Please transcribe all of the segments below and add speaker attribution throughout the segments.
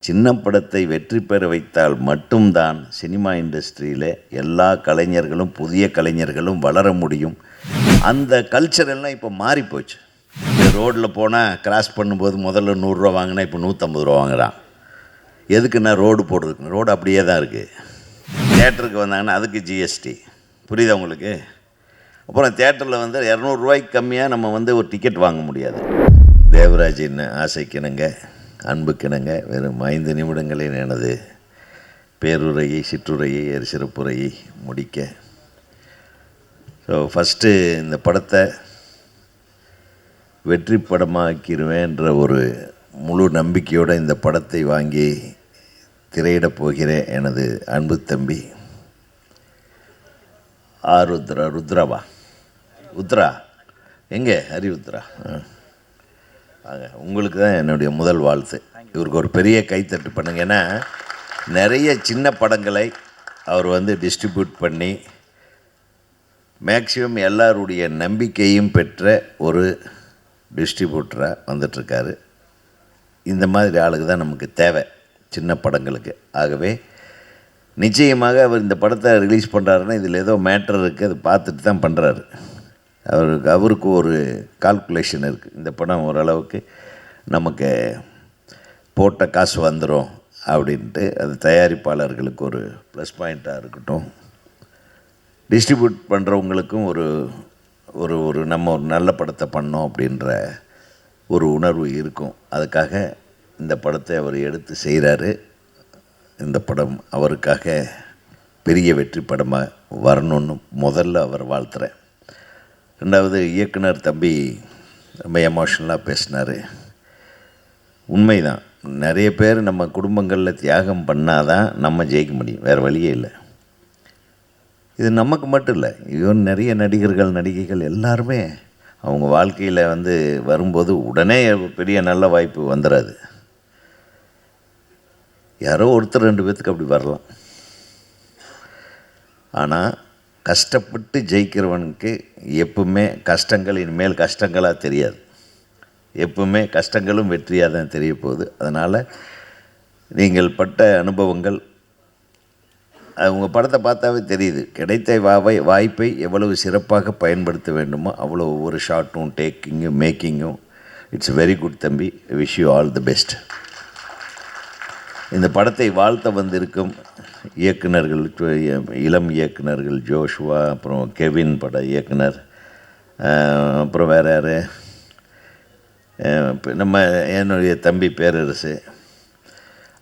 Speaker 1: சின்ன படத்தை வெற்றி பெற வைத்தால் மட்டும்தான் சினிமா இண்டஸ்ட்ரியில் எல்லா கலைஞர்களும் புதிய கலைஞர்களும் வளர முடியும். அந்த கல்ச்சர் எல்லாம் இப்போ மாறிப்போச்சு. ரோட்டில் போனால் கிராஸ் பண்ணும்போது முதல்ல 100 வாங்கினா இப்போ 150 வாங்குறான். எதுக்குன்னா ரோடு போடுறதுக்கு. ரோடு அப்படியே தான் இருக்குது. தேட்டருக்கு வந்தாங்கன்னா அதுக்கு ஜிஎஸ்டி. புரியுதா உங்களுக்கு? அப்புறம் தேட்டரில் வந்து 200 கம்மியாக நம்ம ஒரு டிக்கெட் வாங்க முடியாது. தேவராஜின் ஆசைக்கிணங்க அன்புக்கிணங்க வெறும் 5 நிமிடங்களில் எனது பேருரையை சிற்றுரையை சிறப்புரையை முடிக்க. ஸோ ஃபஸ்ட்டு இந்த படத்தை வெற்றி படமாக்கிடுவேன்ற ஒரு முழு நம்பிக்கையோடு இந்த படத்தை வாங்கி திரையிடப் போகிற எனது அன்பு தம்பி உத்ரா எங்கே ஹரிஉத்ரா உங்களுக்கு தான் என்னுடைய முதல் வாழ்த்து. இவருக்கு ஒரு பெரிய கைத்தட்டு பண்ணுங்க. ஏன்னா நிறைய சின்ன படங்களை அவர் டிஸ்ட்ரிபியூட் பண்ணி மேக்சிமம் எல்லாருடைய நம்பிக்கையும் பெற்ற ஒரு டிஸ்ட்ரிபியூட்டராக வந்துட்டுருக்காரு. இந்த மாதிரி ஆளுக்கு தான் நமக்கு தேவை சின்ன படங்களுக்கு. ஆகவே நிச்சயமாக அவர் இந்த படத்தை ரிலீஸ் பண்ணுறாருன்னா இதில் ஏதோ மேட்டர் இருக்குது, அது பார்த்துட்டு தான் பண்ணுறாரு. அவருக்கு ஒரு கால்குலேஷன் இருக்குது. இந்த படம் ஓரளவுக்கு நமக்கு போட்ட காசு வந்துடும் அப்படின்ட்டு. அது தயாரிப்பாளர்களுக்கு ஒரு ப்ளஸ் பாயிண்ட்டாக இருக்கட்டும், டிஸ்ட்ரிபியூட் பண்ணுறவங்களுக்கும் ஒரு ஒரு ஒரு நம்ம ஒரு நல்ல படத்தை பண்ணோம் அப்படின்ற ஒரு உணர்வு இருக்கும். அதுக்காக இந்த படத்தை அவர் எடுத்து செய்கிறாரு. இந்த படம் அவருக்காக பெரிய வெற்றி படமாக வரணும்னு முதல்ல அவர் வாழ்த்துறேன். ரெண்டாவது, இயக்குனர் தம்பி ரொம்ப எமோஷ்னலாக பேசினார். உண்மைதான். நிறைய பேர் நம்ம குடும்பங்களில் தியாகம் பண்ணால் தான் நம்ம ஜெயிக்க முடியும், வேறு வழியே இல்லை. இது நமக்கு மட்டும் இல்லை, இவன் நிறைய நடிகர்கள் நடிகைகள் எல்லாருமே அவங்க வாழ்க்கையில் வரும்போது உடனே பெரிய நல்ல வாய்ப்பு வந்துடாது. யாரோ ஒருத்தர் 2 பேர்த்துக்கு அப்படி வரலாம். ஆனால் கஷ்டப்பட்டு ஜெயிக்கிறவனுக்கு எப்பவுமே கஷ்டங்கள் இனிமேல் கஷ்டங்களாக தெரியாது. எப்பவுமே கஷ்டங்களும் வெற்றியாக தான் தெரிய போகுது. அதனால் நீங்கள் பட்ட அனுபவங்கள் அவங்க படத்தை பார்த்தாவே தெரியுது. கிடைத்த வாய்ப்பை எவ்வளவு சிறப்பாக பயன்படுத்த வேண்டுமோ அவ்வளோ ஒவ்வொரு ஷாட்டும் டேக்கிங்கும் மேக்கிங்கும் இட்ஸ் வெரி குட் தம்பி. Wish you all the best. இந்த படத்தை வாழ்த்த வந்திருக்கும் இயக்குனர்கள், இளம் இயக்குனர்கள் ஜோஷுவா, அப்புறம் கெவின் பட இயக்குனர், அப்புறம் வேறு யார், நம்ம என்னுடைய தம்பி பேரரசு.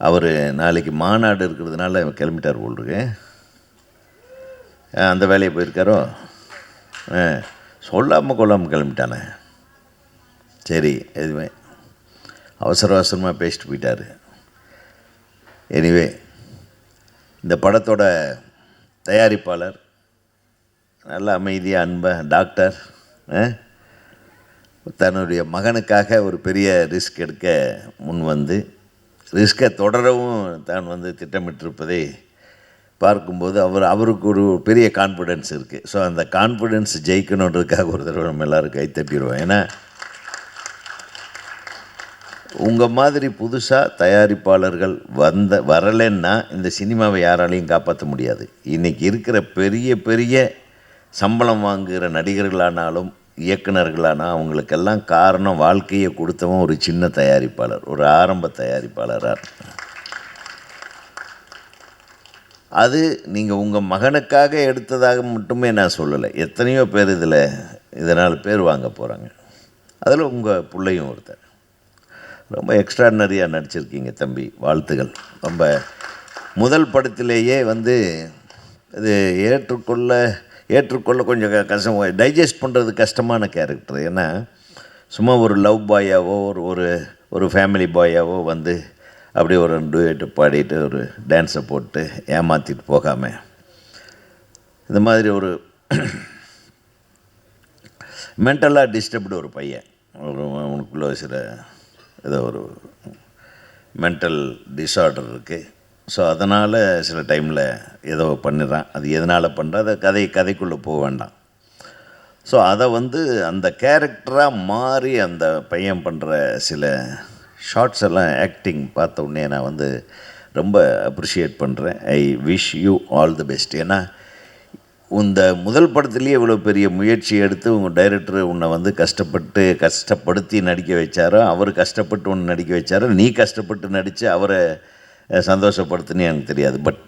Speaker 1: அவர் நாளைக்கு மாநாடு இருக்கிறதுனால கிளம்பிட்டார் போல்ருக்கு. அந்த வேலையை போயிருக்காரோ, சொல்லாமல் கொள்ளாமல் கிளம்பிட்டானே. சரி, எதுவுமே அவசரமாக பேசிட்டு போயிட்டார். எனிவே, இந்த படத்தோட தயாரிப்பாளர் நல்ல அமைதியாக அன்பாக டாக்டர் தன்னுடைய மகனுக்காக ஒரு பெரிய ரிஸ்க் எடுக்க முன் ரிஸ்கை தொடரவும் தான் திட்டமிட்டிருப்பதை பார்க்கும்போது அவருக்கு ஒரு பெரிய கான்ஃபிடென்ஸ் இருக்குது. ஸோ அந்த கான்ஃபிடென்ஸ் ஜெயிக்கணுன்றதுக்காக ஒரு தடவை நம்ம எல்லோரும் கைத்தட்டிடுவோம். ஏன்னா உங்கள் மாதிரி புதுசாக தயாரிப்பாளர்கள் வரலைன்னா இந்த சினிமாவை யாராலையும் காப்பாற்ற முடியாது. இன்றைக்கி இருக்கிற பெரிய பெரிய சம்பளம் வாங்குகிற நடிகர்களானாலும் இயக்குனர்களானால் அவங்களுக்கெல்லாம் காரணம் வாழ்க்கையை கொடுத்தவன் ஒரு சின்ன தயாரிப்பாளர், ஒரு ஆரம்ப தயாரிப்பாளராக. அது நீங்கள் உங்கள் மகனுக்காக எடுத்ததாக மட்டுமே நான் சொல்லலை. எத்தனையோ பேர் இதனால் பேர் வாங்க போகிறாங்க. அதில் உங்கள் பிள்ளையும் ஒருத்தர். ரொம்ப எக்ஸ்ட்ராடினரியாக நடிச்சிருக்கீங்க தம்பி, வாழ்த்துகள். ரொம்ப முதல் படத்திலேயே இது ஏற்றுக்கொள்ள கொஞ்சம் கஷ்டம், டைஜஸ்ட் பண்ணுறது கஷ்டமான கேரக்டர். ஏன்னா சும்மா ஒரு லவ் பாயாவோ ஒரு ஃபேமிலி பாயாவோ அப்படியே ஒரு 2 டூயட்டு பாடிட்டு ஒரு டான்ஸை போட்டு ஏமாற்றிட்டு போகாமல் இந்த மாதிரி ஒரு மென்டலாக டிஸ்டர்ப்டு ஒரு பையன், அவனுக்குள்ள சில ஏதோ ஒரு மென்டல் டிஸார்டர் இருக்குது. ஸோ அதனால் சில டைமில் ஏதோ பண்ணிடுறான். அது எதனால் பண்ணுற அதை கதைக்குள்ளே போக வேண்டாம். ஸோ அதை அந்த கேரக்டராக மாறி அந்த பையன் பண்ணுற சில ஷார்ட்ஸ் எல்லாம் ஆக்டிங் பார்த்த உடனே நான் வந்து ரொம்ப அப்ரிஷியேட் பண்ணுறேன். ஐ wish you all the best. ஏன்னா இந்த முதல் படத்துலேயே இவ்வளோ பெரிய முயற்சி எடுத்து உங்கள் டைரக்டர் உன்னை வந்து கஷ்டப்படுத்தி நடிக்க வச்சாரோ, அவர் கஷ்டப்பட்டு உன்னை நடிக்க வச்சாரோ, நீ கஷ்டப்பட்டு நடித்து அவரை சந்தோஷப்படுத்துன்னு எனக்கு தெரியாது. But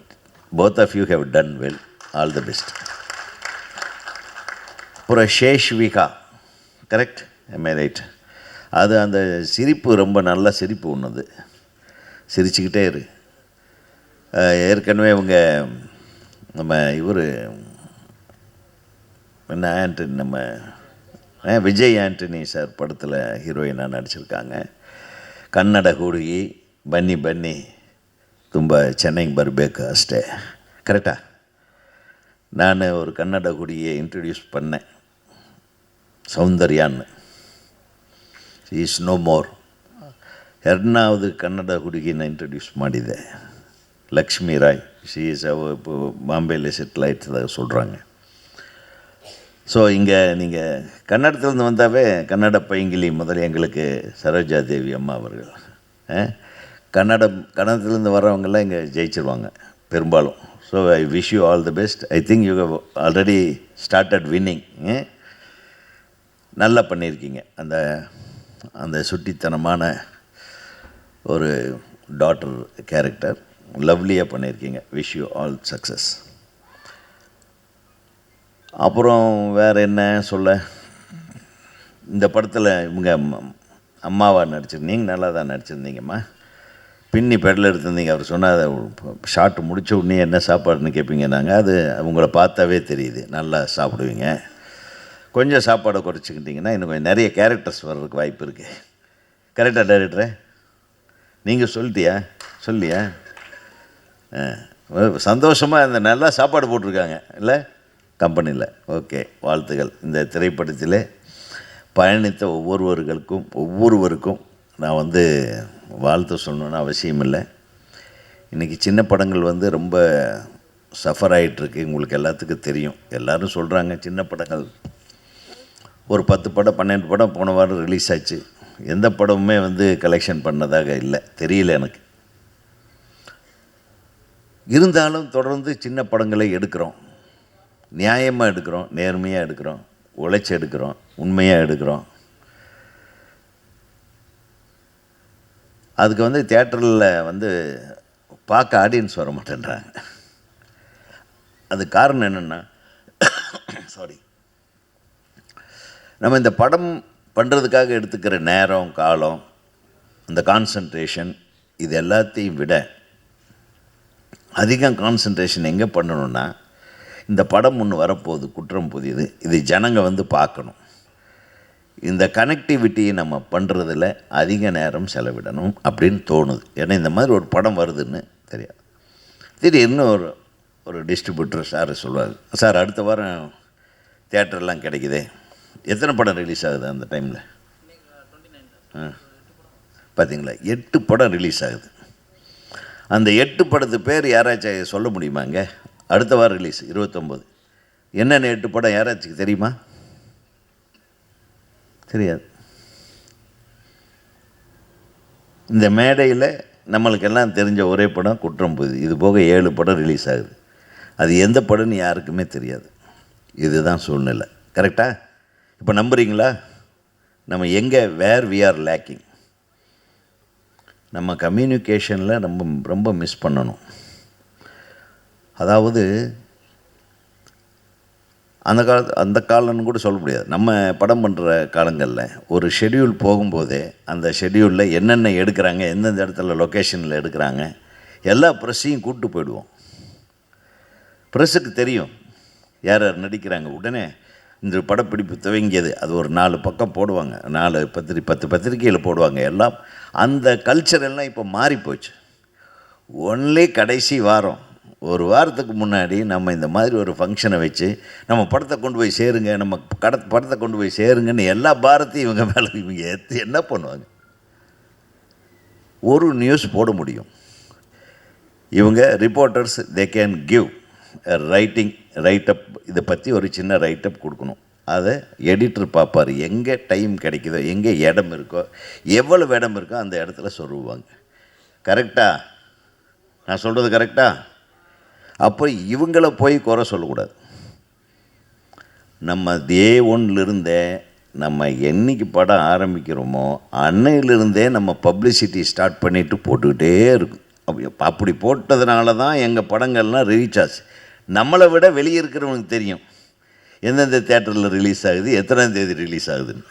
Speaker 1: both of you have done well. All the best. அப்புறம் ஷேஷ்விகா, கரெக்ட், எம்ஏ ரைட்? அது அந்த சிரிப்பு ரொம்ப நல்ல சிரிப்பு ஒன்றுது, சிரிச்சுக்கிட்டே இரு. ஏற்கனவே இவங்க நம்ம இவர் என்ன ஆண்டனி, நம்ம விஜய் ஆண்டனி சார் படத்தில் ஹீரோயினாக நடிச்சிருக்காங்க. ಕನ್ನಡ ಹುಡುಗಿ ಬನ್ನಿ ಬನ್ನಿ ತುಂಬ ಚೆನ್ನಾಗಿ ಬರಬೇಕು ಅಷ್ಟೇ, ಕರೆಕ್ಟಾ? நான் ஒரு கன்னட ಹುಡುಗಿயை இன்ட்ரடியூஸ் பண்ணேன், ಸೌಂದರ್ಯಾன்னு. Is no more. ಎರಡನಾவது ಕನ್ನಡ ಹುಡುಗಿನ ಇಂಟ್ರೊಡ್ಯೂಸ್ ಮಾಡಿದೆ, லக்ஷ்மி ராய். ஷீ இஸ் இப்போ பாம்பேயில் செட்டில் ஆகிட்டு சொல்கிறாங்க. ஸோ இங்கே நீங்கள் கன்னடத்துலேருந்து வந்தாவே கன்னட பைங்கிலி முதல்ல எங்களுக்கு சரோஜா தேவி அம்மா அவர்கள். கன்னடத்துலேருந்து வர்றவங்கெல்லாம் இங்கே ஜெயிச்சிருவாங்க பெரும்பாலும். So I wish you all the best. I think you have already started winning. நல்லா பண்ணியிருக்கீங்க. அந்த அந்த சுட்டித்தனமான ஒரு டாட்டர் கேரக்டர் லவ்லியாக பண்ணியிருக்கீங்க. Wish you all success. அப்புறம் வேறு என்ன சொல்ல, இந்த படத்தில் இவங்க அம்மாவாக நடிச்சிருந்தீங்க, நல்லா தான் நடிச்சிருந்தீங்கம்மா. பின்னி பெடல் எடுத்திருந்தீங்க. அவர் சொன்னால் ஷார்ட் முடித்த உடனே என்ன சாப்பாடுன்னு கேட்பீங்க. நாங்கள் அது உங்களை பார்த்தாவே தெரியுது, நல்லா சாப்பிடுவீங்க. கொஞ்சம் சாப்பாடை குறைச்சிக்கிட்டிங்கன்னா இன்னும் கொஞ்சம் நிறைய கேரக்டர்ஸ் வர்றதுக்கு வாய்ப்பு இருக்குது. கரெக்டாக டைரக்டரே? நீங்கள் சொல்லியா? சந்தோஷமாக இந்த நல்லா சாப்பாடு போட்டிருக்காங்க இல்லை கம்பெனியில். ஓகே, வாழ்த்துக்கள். இந்த திரைப்படத்தில் பயணித்த ஒவ்வொருவருக்கும் நான் வந்து வாழ்த்து சொல்லணுன்னு அவசியம் இல்லை. இன்றைக்கி சின்ன படங்கள் வந்து ரொம்ப சஃபர் ஆகிட்டுருக்கு, உங்களுக்கு எல்லாத்துக்கும் தெரியும். எல்லோரும் சொல்கிறாங்க சின்ன படங்கள் ஒரு 10 படம் 12 படம் போன வாரம் ரிலீஸ் ஆச்சு, எந்த படமுமே வந்து கலெக்ஷன் பண்ணதாக இல்லை, தெரியல எனக்கு. இருந்தாலும் தொடர்ந்து சின்ன படங்களை எடுக்கிறோம், நியாயமாக எடுக்கிறோம், நேர்மையாக எடுக்கிறோம், உழைச்சி எடுக்கிறோம், உண்மையாக எடுக்கிறோம். அதுக்கு வந்து தியேட்டரில் வந்து பார்க்க ஆடியன்ஸ் வர மாட்டேன்றாங்க. அது காரணம் என்னென்னா, நம்ம இந்த படம் பண்ணுறதுக்காக எடுத்துக்கிற நேரம், காலம், அந்த கான்சன்ட்ரேஷன், இது எல்லாத்தையும் விட அதிகம் கான்சன்ட்ரேஷன் எங்கே பண்ணணுன்னா, இந்த படம் ஒன்று வரப்போகுது, குற்றம் புதியது, இது ஜனங்க வந்து பார்க்கணும். இந்த கனெக்டிவிட்டியை நம்ம பண்ணுறதில் அதிக நேரம் செலவிடணும் அப்படின்னு தோணுது. ஏன்னா இந்த மாதிரி ஒரு படம் வருதுன்னு தெரியாது. திடீர்னு ஒரு டிஸ்ட்ரிபியூட்டர் சார் சொல்லுவார், சார் அடுத்த வாரம் தியேட்டர்லாம் கிடைக்குதே, எத்தனை படம் ரிலீஸ் ஆகுது அந்த டைமில்? பார்த்தீங்களா, 8 படம் ரிலீஸ் ஆகுது. அந்த 8 படத்து பேர் யாராச்சும் சொல்ல முடியுமாங்க? அடுத்த வாரம் ரிலீஸ் 29. என்னென்ன 8 படம் யாராச்சும் தெரியுமா? தெரியாது. இந்த மேடையில் நம்மளுக்கெல்லாம் தெரிஞ்ச ஒரே படம் குற்றம் புதிது. இது போக 7 படம் ரிலீஸ் ஆகுது. அது எந்த படம்னு யாருக்குமே தெரியாது. இதுதான் சூழ்நிலை. கரெக்டாக? இப்போ நம்புறீங்களா? நம்ம எங்கே வேர் வி ஆர் லேக்கிங், நம்ம கம்யூனிகேஷனில் ரொம்ப மிஸ் பண்ணணும். அதாவது அந்த காலம்னு கூட சொல்ல முடியாது. நம்ம படம் பண்ணுற காலங்களில் ஒரு ஷெட்யூல் போகும்போதே அந்த ஷெட்யூலில் என்னென்ன எடுக்கிறாங்க, எந்தெந்த இடத்துல லொக்கேஷனில் எடுக்கிறாங்க, எல்லா ப்ரெஸ்ஸையும் கூப்பிட்டு போயிடுவோம். ப்ரெஸ்ஸுக்கு தெரியும் யார் யார் நடிக்கிறாங்க. உடனே இந்த படப்பிடிப்பு துவங்கியது, அது ஒரு 4 பக்கம் போடுவாங்க, 10 பத்திரிக்கையில் போடுவாங்க. எல்லாம் அந்த கல்ச்சர் எல்லாம் இப்போ மாறி போச்சு. ஒன்லி கடைசி வாரம், ஒரு வாரத்துக்கு முன்னாடி நம்ம இந்த மாதிரி ஒரு ஃபங்க்ஷனை வச்சு நம்ம படத்தை கொண்டு போய் சேருங்க, நம்ம படத்தை கொண்டு போய் சேருங்கன்னு எல்லா பாரத்தையும் இவங்க மேலே இவங்க என்ன பண்ணுவாங்க? ஒரு நியூஸ் போட முடியும். இவங்க reporters, they can give write-up, இதை பற்றி ஒரு சின்ன ரைட்டப் கொடுக்கணும். அதை எடிட்டர் பார்ப்பார். எங்கே டைம் கிடைக்குதோ, எங்கே இடம் இருக்கோ, எவ்வளவு இடம் இருக்கோ அந்த இடத்துல சொல்லுவாங்க. கரெக்டாக நான் சொல்கிறது கரெக்டா? அப்போ இவங்கள போய் குறை சொல்லக்கூடாது. நம்ம டே ஒன்லேருந்தே நம்ம என்றைக்கு படம் ஆரம்பிக்கிறோமோ அன்னையிலிருந்தே நம்ம பப்ளிசிட்டி ஸ்டார்ட் பண்ணிவிட்டு போட்டுக்கிட்டே இருக்கும். அப்படி போட்டதுனால தான் எங்கள் படங்கள்லாம் ரீச் ஆச்சு. நம்மளை விட வெளியே இருக்கிறவனுக்கு தெரியும் எந்தெந்த தேட்டரில் ரிலீஸ் ஆகுது, எத்தனாம் தேதி ரிலீஸ் ஆகுதுன்னு.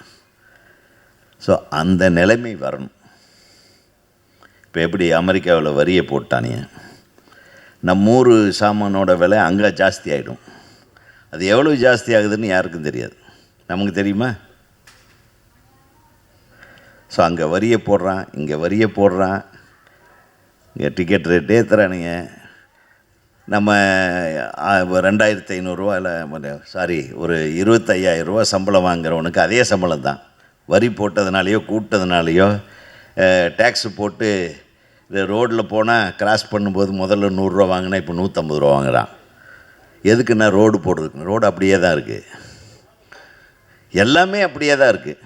Speaker 1: ஸோ அந்த நிலைமை வரணும். இப்போ எப்படி அமெரிக்காவில் வரியை போட்டானே, நம்ம ஊர் சாமானோட விலை அங்கே ஜாஸ்தி ஆகிடும். அது எவ்வளோ ஜாஸ்தி ஆகுதுன்னு யாருக்கும் தெரியாது, நமக்கு தெரியுமா? ஸோ அங்கே வரியை போடுறான், இங்கே வரியை போடுறான், இங்கே டிக்கெட் ரேட்டே ஏற்றுறானுங்க. நம்ம 2500 இல்லை சாரி ஒரு 25,000 சம்பளம் வாங்குறவனுக்கு அதே சம்பளம் தான். வரி போட்டதுனாலையோ கூட்டதுனாலையோ டேக்ஸு போட்டு இந்த ரோட்டில் போனால் கிராஸ் பண்ணும்போது முதல்ல 100 வாங்கினா இப்போ 150 வாங்குகிறான். எதுக்குன்னா ரோடு போடுறதுக்கு. ரோடு அப்படியே தான் இருக்குது, எல்லாமே அப்படியே தான் இருக்குது.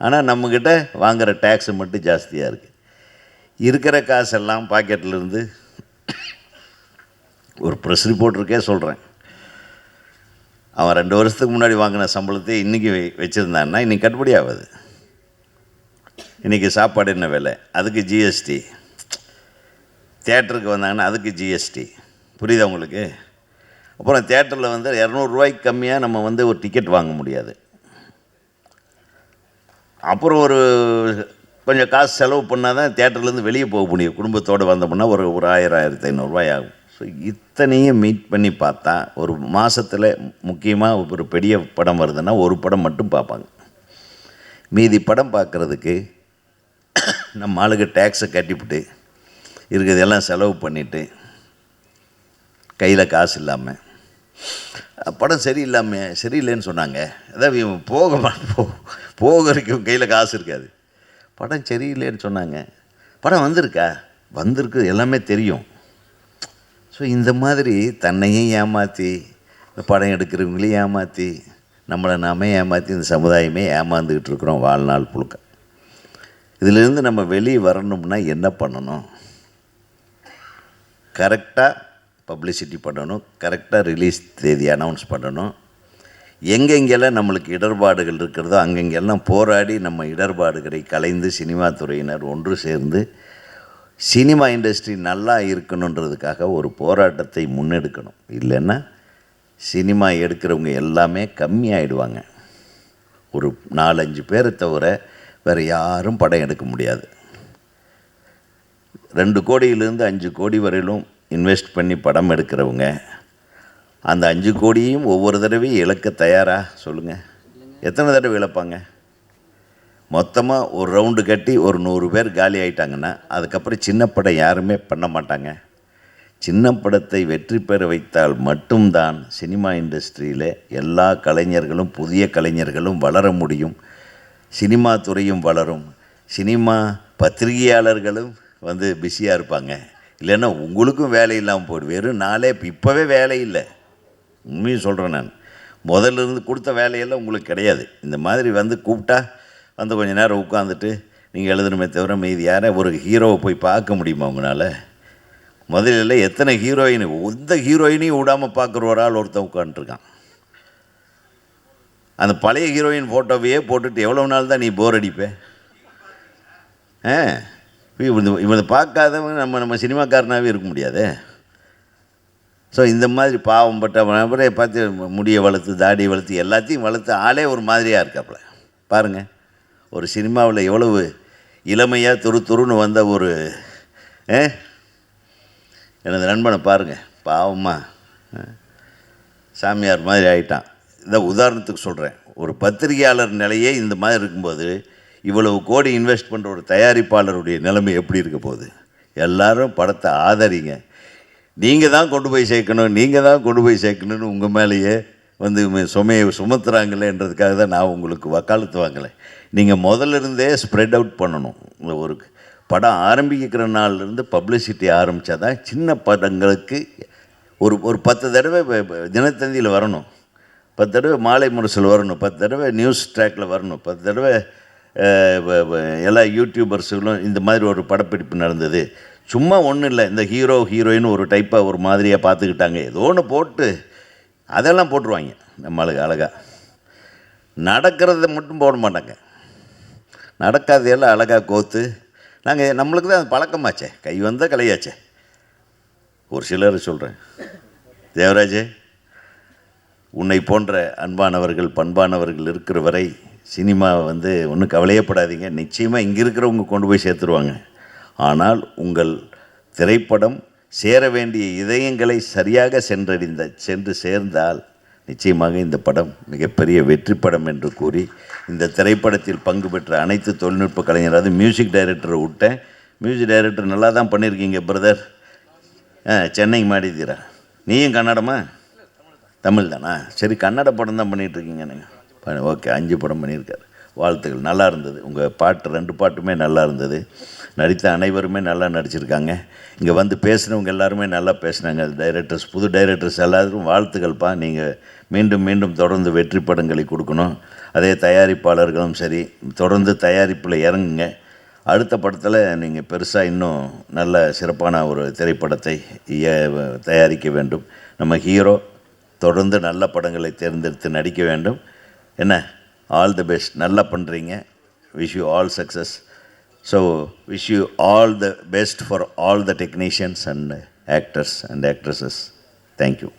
Speaker 1: ஆனால் நம்மக்கிட்ட வாங்குகிற டேக்ஸு மட்டும் ஜாஸ்தியாக இருக்குது. இருக்கிற காசெல்லாம் பாக்கெட்லேருந்து ஒரு ப்ரெஸ் ரிப்போர்ட்டருக்கே சொல்கிறேன், அவன் 2 வருஷத்துக்கு முன்னாடி வாங்கின சம்பளத்தை இன்றைக்கி வச்சுருந்தான்னா இன்றைக்கி கட்டுப்படி ஆகாது. இன்றைக்கி சாப்பாடு என்ன விலை, அதுக்கு ஜிஎஸ்டி. தேட்டருக்கு வந்தாங்கன்னா அதுக்கு ஜிஎஸ்டி. புரியுதா உங்களுக்கு? அப்புறம் தேட்டரில் வந்து 200 ரூபாய்க்கு கம்மியாக நம்ம ஒரு டிக்கெட் வாங்க முடியாது. அப்புறம் ஒரு கொஞ்சம் காசு செலவு பண்ணால் தான் தேட்டர்லேருந்து வெளியே போக முடியும். குடும்பத்தோடு வந்தோம்னா ஒரு 1000-1500 ரூபாய் ஆகும். ஸோ இத்தனையும் மீட் பண்ணி பார்த்தா ஒரு மாதத்தில் முக்கியமாக ஒரு பெரிய படம் வருதுன்னா ஒரு படம் மட்டும் பார்ப்பாங்க. மீதி படம் பார்க்குறதுக்கு நம்ம ஆளுக்கு டேக்ஸை கட்டிவிட்டு இருக்கிறதெல்லாம் செலவு பண்ணிவிட்டு கையில் காசு இல்லாமல் படம் சரியில்லைன்னு சொன்னாங்க. அதாவது போக வரைக்கும் கையில் காசு இருக்காது. படம் சரியில்லைன்னு சொன்னாங்க, படம் வந்திருக்கு எல்லாமே தெரியும். ஸோ இந்த மாதிரி தன்னையும் ஏமாற்றி, இந்த படம் எடுக்கிறவங்களையும் ஏமாற்றி, நம்மளை நாமே ஏமாற்றி, இந்த சமுதாயமே ஏமாந்துக்கிட்டு இருக்கிறோம் வாழ்நாள் புழுக்க. இதிலேருந்து நம்ம வெளியே வரணும்னா என்ன பண்ணணும்? கரெக்டாக பப்ளிசிட்டி பண்ணணும், கரெக்டாக ரிலீஸ் தேதி அனௌன்ஸ் பண்ணணும். எங்கெங்கெல்லாம் நம்மளுக்கு இடர்பாடுகள் இருக்கிறதோ அங்கெங்கெல்லாம் போராடி நம்ம இடர்பாடுகளை கலைந்து சினிமா துறையினர் ஒன்று சேர்ந்து சினிமா இண்டஸ்ட்ரி நல்லா இருக்கணுன்றதுக்காக ஒரு போராட்டத்தை முன்னெடுக்கணும். இல்லைன்னா சினிமா எடுக்கிறவங்க எல்லாமே கம்மியாயிடுவாங்க. ஒரு 4-5 பேரை தவிர வேறு யாரும் படம் எடுக்க முடியாது. 2 கோடியிலேருந்து 5 கோடி வரையிலும் இன்வெஸ்ட் பண்ணி படம் எடுக்கிறவங்க அந்த 5 கோடியையும் ஒவ்வொரு தடவையும் இழக்க தயாரா? சொல்லுங்கள். எத்தனை தடவை இழப்பாங்க? மொத்தமாக ஒரு ரவுண்டு கட்டி ஒரு 100 பேர் காலி ஆகிட்டாங்கன்னா அதுக்கப்புறம் சின்ன படம் யாருமே பண்ண மாட்டாங்க. சின்ன படத்தை வெற்றி பெற வைத்தால் மட்டும்தான் சினிமா இண்டஸ்ட்ரியில் எல்லா கலைஞர்களும் புதிய கலைஞர்களும் வளர முடியும், சினிமா துறையும் வளரும், சினிமா பத்திரிகையாளர்களும் பிஸியாக இருப்பாங்க. இல்லைன்னா உங்களுக்கும் வேலை இல்லாமல் போய்டும். வெறும் நாளே இப்போவே வேலை இல்லை. உண்மையும் சொல்கிறேன், நான் முதல்ல இருந்து கொடுத்த வேலையெல்லாம் உங்களுக்கு கிடையாது. இந்த மாதிரி கூப்பிட்டா கொஞ்ச நேரம் உட்காந்துட்டு நீங்கள் எழுதணுமே தவிர மீதி யாரை ஒரு ஹீரோவை போய் பார்க்க முடியுமா உங்களால்? முதல்ல எத்தனை ஹீரோயின், எந்த ஹீரோயினையும் விடாமல் பார்க்குற ஒரு ஆள் ஒருத்தன் உட்காந்துருக்கான். அந்த பழைய ஹீரோயின் ஃபோட்டோவையே போட்டுட்டு எவ்வளோ நாள் தான் நீ போர் அடிப்பே? இவனை பார்க்காதவங்க நம்ம சினிமாக்காரனாகவே இருக்க முடியாது. ஸோ இந்த மாதிரி பாவம் பட்ட பார்த்து முடியை வளர்த்து தாடி வளர்த்து எல்லாத்தையும் வளர்த்து ஆளே ஒரு மாதிரியாக இருக்காப்புல. பாருங்கள், ஒரு சினிமாவில் எவ்வளவு இளமையாக துருன்னு வந்த ஒரு எனது நண்பனை பாருங்கள், பாவமாக சாமியார் மாதிரி ஆகிட்டான். இதை உதாரணத்துக்கு சொல்கிறேன். ஒரு பத்திரிகையாளர் நிலையே இந்த மாதிரி இருக்கும்போது இவ்வளவு கோடி இன்வெஸ்ட் பண்ணுற ஒரு தயாரிப்பாளருடைய நிலைமை எப்படி இருக்க போகுது? எல்லோரும் படத்தை ஆதரிங்க. நீங்கள் தான் கொண்டு போய் சேர்க்கணும்னு உங்கள் மேலேயே சுமையை சுமத்துறாங்களேன்றதுக்காக தான் நான் உங்களுக்கு வக்காலத்து வாங்கலை. நீங்கள் முதல்ல இருந்தே ஸ்ப்ரெட் அவுட் பண்ணணும். ஒரு படம் ஆரம்பிக்கிற நாள்லேருந்து பப்ளிசிட்டி ஆரம்பித்தா தான் சின்ன படங்களுக்கு ஒரு 10 தடவை தினத்தந்தியில் வரணும். 10 தடவை மாலை முரசில் வரணும், 10 தடவை நியூஸ் ட்ராக்கில் வரணும், 10 தடவை எல்லா யூடியூபர்ஸுகளும் இந்த மாதிரி ஒரு படப்பிடிப்பு நடந்தது. சும்மா ஒன்றும் இல்லை, இந்த ஹீரோ ஹீரோயின் ஒரு டைப்பாக ஒரு மாதிரியாக பார்த்துக்கிட்டாங்க, ஏதோ ஒன்று போட்டு அதெல்லாம் போட்டுருவாங்க. நம்ம அழகாக நடக்கிறத மட்டும் போட மாட்டாங்க, நடக்காதையெல்லாம் அழகாக கோத்து. நாங்கள் நம்மளுக்கு தான் அது பழக்கமாச்சே, கை வந்தால் கலையாச்சே. ஒரு சிலர் சொல்கிறேன், தேவராஜே உன்னை போன்ற அன்பானவர்கள் பண்பானவர்கள் இருக்கிற வரை சினிமா ஒன்றும் கவலையப்படாதீங்க, நிச்சயமாக இங்கே இருக்கிறவங்க கொண்டு போய் சேர்த்துருவாங்க. ஆனால் உங்கள் திரைப்படம் சேர வேண்டிய இதயங்களை சரியாக சென்று சேர்ந்தால் நிச்சயமாக இந்த படம் மிகப்பெரிய வெற்றி படம் என்று கூறி, இந்த திரைப்படத்தில் பங்கு பெற்ற அனைத்து தொழில்நுட்ப கலைஞர், அது மியூசிக் டைரக்டரை விட்டேன். மியூசிக் டைரக்டர் நல்லா தான் பண்ணியிருக்கீங்க பிரதர். சென்னைக்கு மாடித்தீரா, நீயும் கன்னடமா? தமிழ் தானா? சரி, கன்னட படம் தான் பண்ணிகிட்ருக்கீங்க நீங்கள். ஓகே, 5 படம் பண்ணியிருக்காரு, வாழ்த்துக்கள். நல்லா இருந்தது உங்கள் பாட்டு, 2 பாட்டுமே நல்லா இருந்தது. நடித்த அனைவருமே நல்லா நடிச்சிருக்காங்க. இங்கே பேசுகிறவங்க எல்லாருமே நல்லா பேசுனாங்க. டைரக்டர்ஸ், புது டைரக்டர்ஸ் எல்லாருக்கும் வாழ்த்துக்கள்ப்பா. நீங்கள் மீண்டும் மீண்டும் தொடர்ந்து வெற்றி படங்களை கொடுக்கணும். அதே தயாரிப்பாளர்களும் சரி, தொடர்ந்து தயாரிப்பில் இறங்குங்க. அடுத்த படத்தில் நீங்கள் பெருசாக இன்னும் நல்ல சிறப்பான ஒரு திரைப்படத்தை தயாரிக்க வேண்டும். நம்ம ஹீரோ தொடர்ந்து நல்ல படங்களை தேர்ந்தெடுத்து நடிக்க வேண்டும். என்ன, ஆல் தி பெஸ்ட், நல்லா பண்ணுறீங்க. Wish you all success. So wish you all the best for all the technicians and actors and actresses. Thank you.